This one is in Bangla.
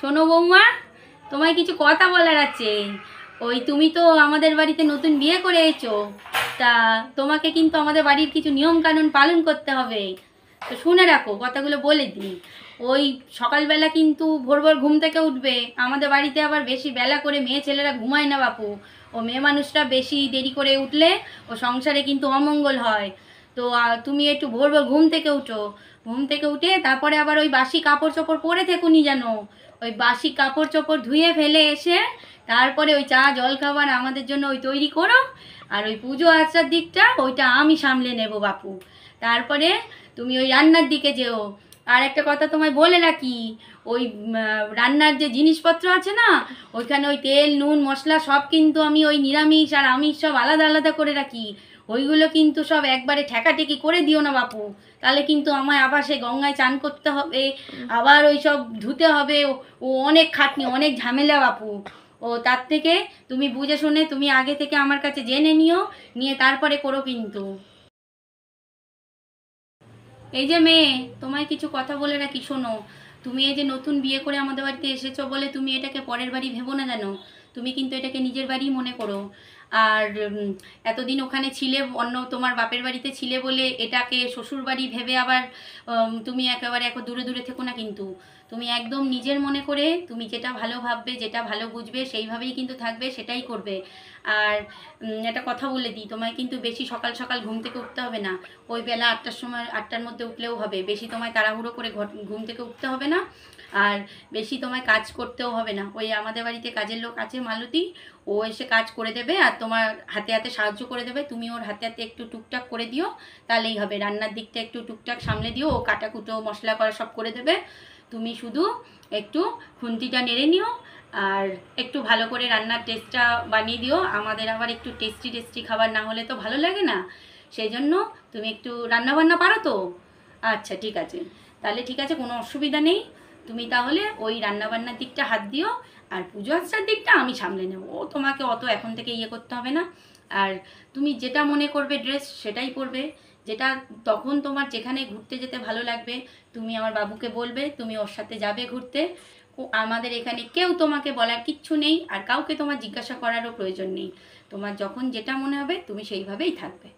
শোনো বৌমা, তোমায় কিছু কথা বলার আছে। ওই তুমি তো আমাদের বাড়িতে নতুন বিয়ে করে এসেছো, তা তোমাকে কিন্তু আমাদের বাড়ির কিছু নিয়ম কানুন পালন করতে হবে। তো শুনে রাখো, কথাগুলো বলে দিই। ওই সকালবেলা কিন্তু ভোর ভোর ঘুম থেকে উঠবে। আমাদের বাড়িতে আবার বেশি বেলা করে মেয়ে ছেলেরা ঘুমায় না বাপু। ও মেয়ে মানুষরা বেশি দেরি করে উঠলে ও সংসারে কিন্তু অমঙ্গল হয়। তো তুমি একটু ভোর ভোর ঘুম থেকে উঠো। ঘুম থেকে উঠে তারপরে আবার ওই বাসি কাপড় চোপড় পরে থেকুনি যেন। ওই বাসি কাপড় চোপড় ধুয়ে ফেলে এসে তারপরে ওই চা জল খাবার আমাদের জন্য ওই তৈরি করো। আর ওই পুজো আচার দিকটা ওইটা আমি সামলে নেব বাপু। তারপরে তুমি ওই রান্নার দিকে যেও। আর একটা কথা তোমায় বলে রাখি, ওই রান্নার যে জিনিসপত্র আছে না, ওইখানে ওই তেল নুন মশলা সব কিন্তু আমি ওই নিরামিষ আর আমিষ সব আলাদা আলাদা করে রাখি। ওইগুলো কিন্তু সব একবারে ঠেকাঠেকি করে দিও না বাপু, তাহলে কিন্তু আমায় আবার সে গঙ্গায় চান করতে হবে, আবার ওই সব ধুতে হবে। ও অনেক খাটনি, অনেক ঝামেলা বাপু। ও তার থেকে তুমি বুঝে শুনে তুমি আগে থেকে আমার কাছে জেনে নিও, নিয়ে তারপরে করো কিন্তু। এই যে মেয়ে, তোমায় কিছু কথা বলে রাখি, শোনো। তুমি এই যে নতুন বিয়ে করে আমাদের বাড়িতে এসেছো বলে তুমি এটাকে পরের বাড়ি ভেবো না জানো। তুমি কিন্তু এটাকে নিজের বাড়ি মনে করো। আর এতদিন ওখানে ছিলে, অন্য তোমার বাপের বাড়িতে ছিলে বলে এটাকে শ্বশুর বাড়ি ভেবে আবার তুমি একেবারে দূরে দূরে থেকো না কিন্তু। তুমি একদম নিজের মনে করে তুমি যেটা ভালো ভাববে, যেটা ভালো বুঝবে সেইভাবেই কিন্তু থাকবে, সেটাই করবে। আর একটা কথা বলে দিই, তোমায় কিন্তু বেশি সকাল সকাল ঘুম থেকে উঠতে হবে না। ওই বেলা 8টার সময়, 8টার মধ্যে উঠলেও হবে। বেশি তোমায় তাড়াহুড়ো করে ঘুম থেকে উঠতে হবে না। আর বেশি তোমায় কাজ করতেও হবে না। ওই আমাদের বাড়িতে কাজের লোক আছে মালতী, ও এসে কাজ করে দেবে আর তোমার হাতে হাতে সাহায্য করে দেবে। তুমি ওর হাতে হাতে একটু টুকটাক করে দিও, তাহলেই হবে। রান্নার দিকটা একটু টুকটাক সামলে দিও, ও কাটাকুটো মশলা করা সব করে দেবে। তুমি শুধু একটু খুন্তিটা নেড়ে নিও আর একটু ভালো করে রান্নার টেস্টটা বানিয়ে দিও। আমাদের আবার একটু টেস্টি টেস্টি খাবার না হলে তো ভালো লাগে না। সেই জন্য তুমি একটু রান্নাবান্না পারো তো? আচ্ছা ঠিক আছে, তাহলে ঠিক আছে, কোনো অসুবিধা নেই। তুমি তাহলে ওই রান্নাবান্নার দিকটা হাত দিও, আর পুজো আচ্ছার দিকটা আমি সামলে নেব। ও তোমাকে অত এখন থেকে ইয়ে করতে হবে না। আর তুমি যেটা মনে করবে ড্রেস সেটাই পরবে, যেটা তখন তোমার যেখানে ঘুরতে যেতে ভালো লাগবে তুমি আমার বাবুকে বলবে, তুমি ওর সাথে যাবে ঘুরতে। আমাদের এখানে কেউ তোমাকে বলার কিচ্ছু নেই, আর কাউকে তোমার জিজ্ঞাসা করারও প্রয়োজন নেই। তোমার যখন যেটা মনে হবে তুমি সেইভাবেই থাকবে।